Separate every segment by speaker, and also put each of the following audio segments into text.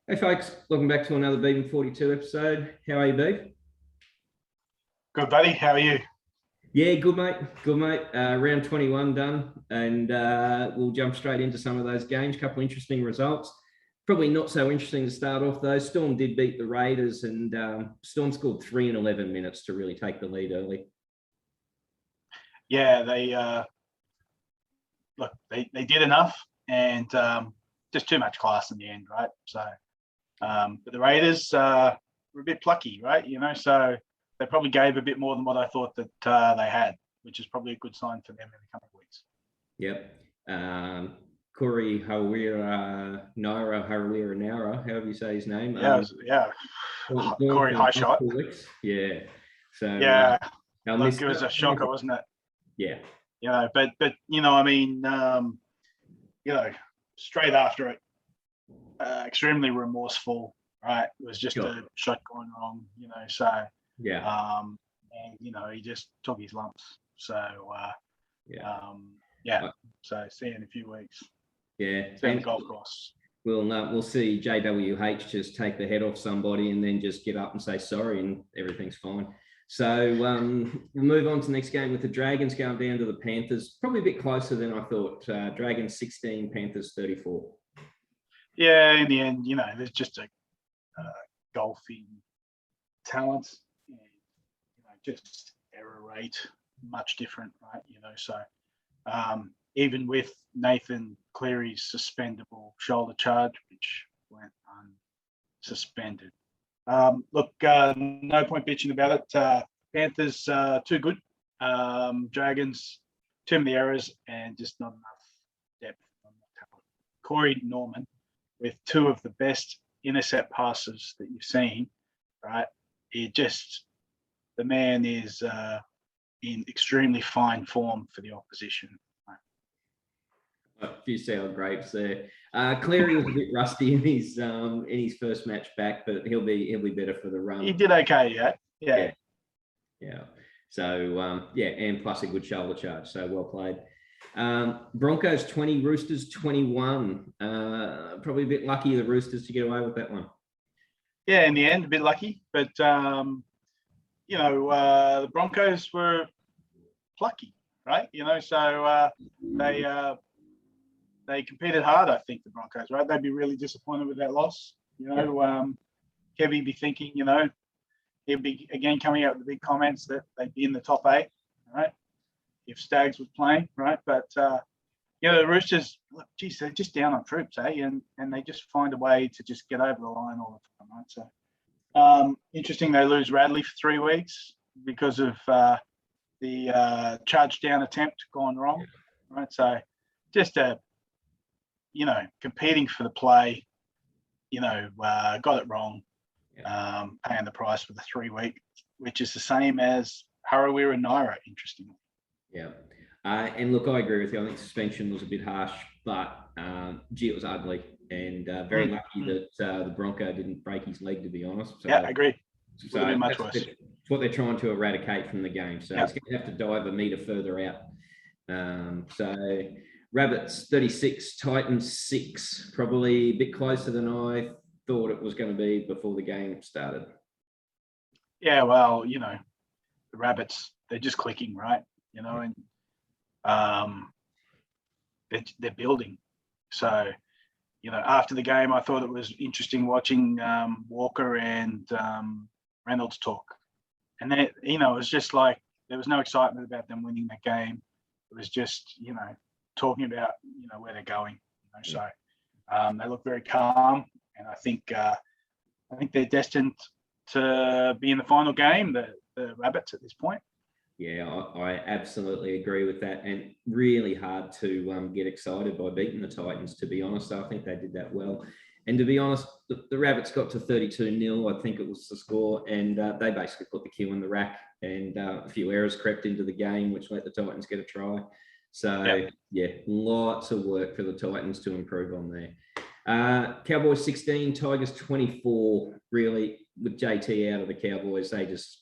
Speaker 1: Hey folks, welcome back to another Beaten 42 episode. How are you, Beef?
Speaker 2: Good, buddy. How are you?
Speaker 1: Yeah, good mate. Good mate. Round 21 done, and we'll jump straight into some of those games. Couple interesting results. Probably not so interesting to start off though. Storm did beat the Raiders, and Storm scored 3 in 11 minutes to really take the lead early.
Speaker 2: Yeah, they did enough, and just too much class in the end, right? So, but the Raiders were a bit plucky, right? So they probably gave a bit more than what I thought that they had, which is probably a good sign for them in the coming weeks.
Speaker 1: Yep. Corey Harawira-Naara, however you say his name.
Speaker 2: Corey High Shot.
Speaker 1: Yeah. So
Speaker 2: yeah, look, it was a shocker, wasn't it?
Speaker 1: Yeah.
Speaker 2: But straight after it, extremely remorseful, right? It was just a shot going wrong, So
Speaker 1: yeah,
Speaker 2: and he just took his lumps. So So see you in a few weeks.
Speaker 1: Yeah,
Speaker 2: see you on the golf course.
Speaker 1: We'll see JWH just take the head off somebody and then just get up and say sorry, and everything's fine. So we'll move on to the next game with the Dragons going down to the Panthers. Probably a bit closer than I thought. Dragons 16, Panthers 34.
Speaker 2: Yeah, in the end, there's just a golfing talent and just error rate much different, right? So even with Nathan Cleary's suspendable shoulder charge, which went unsuspended. Look, no point bitching about it. Panthers too good. Dragons too many errors and just not enough depth on the talent. Corey Norman with two of the best intercept passes that you've seen, right? The man is in extremely fine form for the opposition.
Speaker 1: A few sour grapes there. Cleary was a bit rusty in his first match back, but he'll be better for the run.
Speaker 2: He did okay, yeah.
Speaker 1: So and plus a good shoulder charge. So well played. Broncos 20, Roosters 21. Probably a bit lucky the Roosters to get away with that one.
Speaker 2: Yeah, in the end, a bit lucky, but the Broncos were plucky, right? So they competed hard. I think the Broncos, right? They'd be really disappointed with that loss. Kevy be thinking, he'll be again coming out with the big comments that they'd be in the top 8, right? If Stags was playing, right? But the Roosters, look, geez, they're just down on troops, and they just find a way to just get over the line all the time, right? So interesting, they lose Radley for 3 weeks because of the charge down attempt gone wrong, right? So just competing for the play, got it wrong, paying the price for the 3 week, which is the same as Harawira-Naara, interestingly.
Speaker 1: Yeah. And look, I agree with you. I think suspension was a bit harsh, but it was ugly, and very lucky that the Bronco didn't break his leg, to be honest. So,
Speaker 2: yeah, I agree.
Speaker 1: So much worse. It's what they're trying to eradicate from the game. So he's going to have to dive a metre further out. So Rabbits 36, Titans 6, probably a bit closer than I thought it was going to be before the game started.
Speaker 2: Yeah, well, the Rabbits, they're just clicking, right? And they're building. So, after the game, I thought it was interesting watching Walker and Reynolds talk. And then, it was just like there was no excitement about them winning that game. It was just, talking about, where they're going. So they look very calm, and I think they're destined to be in the final game, the Rabbits at this point.
Speaker 1: Yeah, I absolutely agree with that, and really hard to get excited by beating the Titans, to be honest. I think they did that well. And to be honest, the Rabbits got to 32-0, I think it was the score, and they basically put the queue in the rack, and a few errors crept into the game, which let the Titans get a try. So, lots of work for the Titans to improve on there. Cowboys 16, Tigers 24, really, with JT out of the Cowboys, they just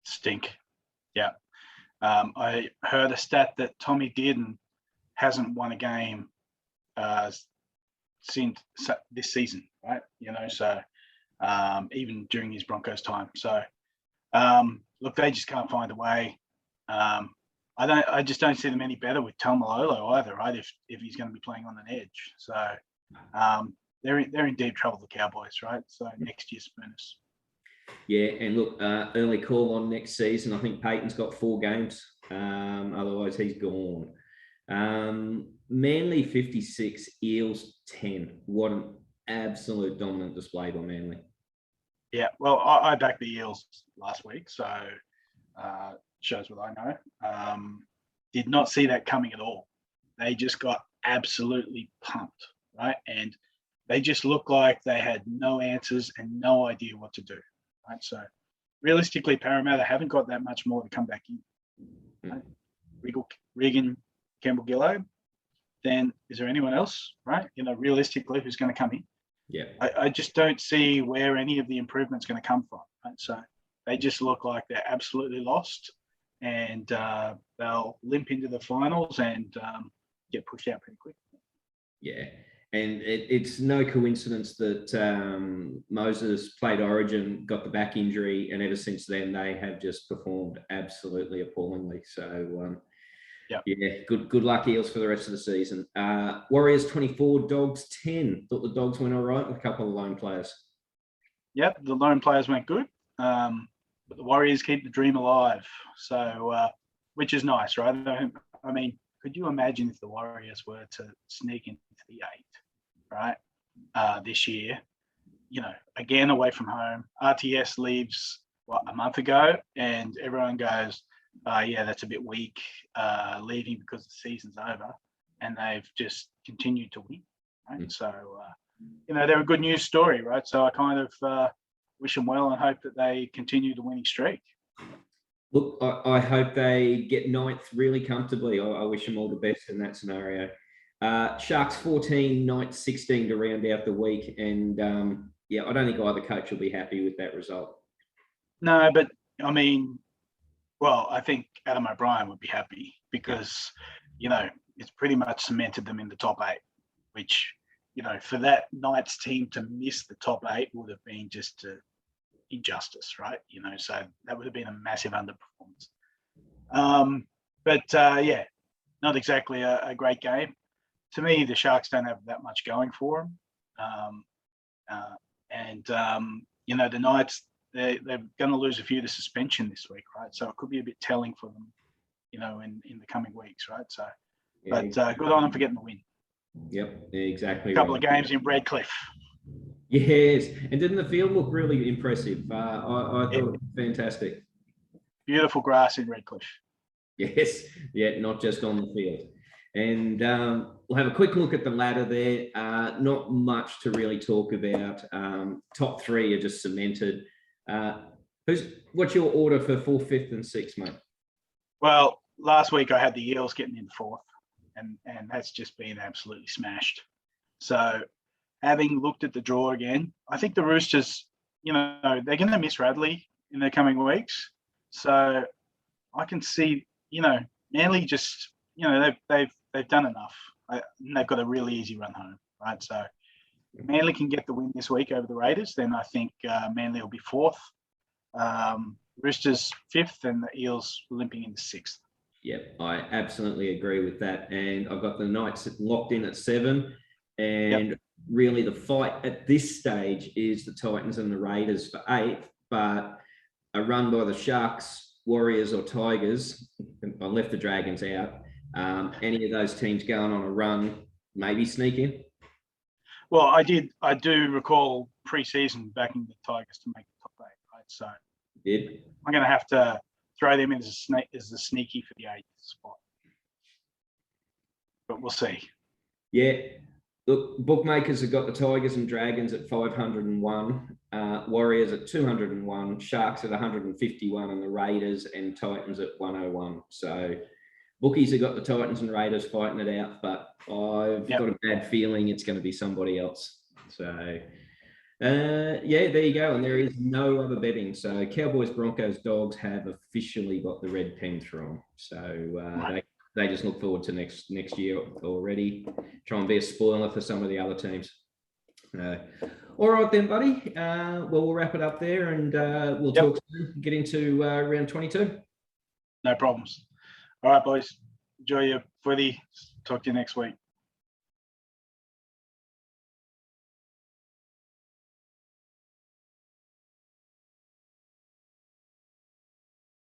Speaker 2: stink. Yeah. I heard a stat that Tommy Dearden hasn't won a game since this season, right? So even during his Broncos time. So look, they just can't find a way. I just don't see them any better with Taumalolo either, right? If he's going to be playing on an edge. So they're in deep trouble, the Cowboys, right? So next year's furnace.
Speaker 1: Yeah, and look, early call on next season. I think Peyton's got 4 games. Otherwise, he's gone. Manly 56, Eels 10. What an absolute dominant display by Manly.
Speaker 2: Yeah, well, I backed the Eels last week, so shows what I know. Did not see that coming at all. They just got absolutely pumped, right? And they just looked like they had no answers and no idea what to do, right? So realistically, Parramatta haven't got that much more to come back in. Right? Regan, Campbell-Gillard, then is there anyone else, right? Realistically, who's going to come in?
Speaker 1: Yeah.
Speaker 2: I just don't see where any of the improvement's going to come from. Right? So they just look like they're absolutely lost, and they'll limp into the finals and get pushed out pretty quick.
Speaker 1: Yeah. And it's no coincidence that Moses played Origin, got the back injury, and ever since then they have just performed absolutely appallingly. So, yeah, good luck, Eels, for the rest of the season. Warriors 24, Dogs 10. Thought the Dogs went all right with a couple of lone players.
Speaker 2: Yep, the lone players went good, but the Warriors keep the dream alive. So, which is nice, right? I mean, could you imagine if the Warriors were to sneak into the 8, right, this year? Again, away from home. RTS leaves, a month ago, and everyone goes, yeah, that's a bit weak, leaving because the season's over, and they've just continued to win, right? So, they're a good news story, right? So I kind of wish them well and hope that they continue the winning streak.
Speaker 1: Look, I hope they get 9th really comfortably. I wish them all the best in that scenario. Sharks 14, Knights 16 to round out the week. And, I don't think either coach will be happy with that result.
Speaker 2: No, but, I mean, well, I think Adam O'Brien would be happy because, it's pretty much cemented them in the top 8, which, for that Knights team to miss the top 8 would have been just injustice, right? So that would have been a massive underperformance. But not exactly a great game. To me, the Sharks don't have that much going for them. The Knights, they're going to lose a few to suspension this week, right? So it could be a bit telling for them, in the coming weeks, right? So, good on them for getting the win.
Speaker 1: Yep, exactly.
Speaker 2: A couple of games in Redcliffe.
Speaker 1: Yes, and didn't the field look really impressive? I thought it was fantastic.
Speaker 2: Beautiful grass in Redcliffe.
Speaker 1: Yes, not just on the field. And we'll have a quick look at the ladder there. Not much to really talk about. Top 3 are just cemented. What's your order for 4th, 5th, and 6th, mate?
Speaker 2: Well, last week I had the Eels getting in 4th, and that's just been absolutely smashed. So, having looked at the draw again, I think the Roosters, they're going to miss Radley in the coming weeks. So I can see, Manly just, they've done enough. They've got a really easy run home, right? So Manly can get the win this week over the Raiders, then I think Manly will be 4th. Roosters 5th, and the Eels limping into 6th.
Speaker 1: Yep, I absolutely agree with that. And I've got the Knights locked in at 7. And really the fight at this stage is the Titans and the Raiders for 8th, but a run by the Sharks, Warriors or Tigers, I left the Dragons out, any of those teams going on a run, maybe sneak in?
Speaker 2: Well, I do recall pre-season backing the Tigers to make the top 8, right? So I'm going to have to throw them in as the sneaky for the 8th spot. But we'll see.
Speaker 1: Yeah. Look, bookmakers have got the Tigers and Dragons at 501, Warriors at 201, Sharks at 151, and the Raiders and Titans at 101. So bookies have got the Titans and Raiders fighting it out, but I've got a bad feeling it's going to be somebody else. So, there you go. And there is no other betting. So Cowboys, Broncos, Dogs have officially got the red pen through them. So they just look forward to next year already. Try and be a spoiler for some of the other teams. All right then, buddy. Well, we'll wrap it up there, and we'll talk soon, get into round 22.
Speaker 2: No problems. All right, boys. Enjoy your footy. Talk to you next week.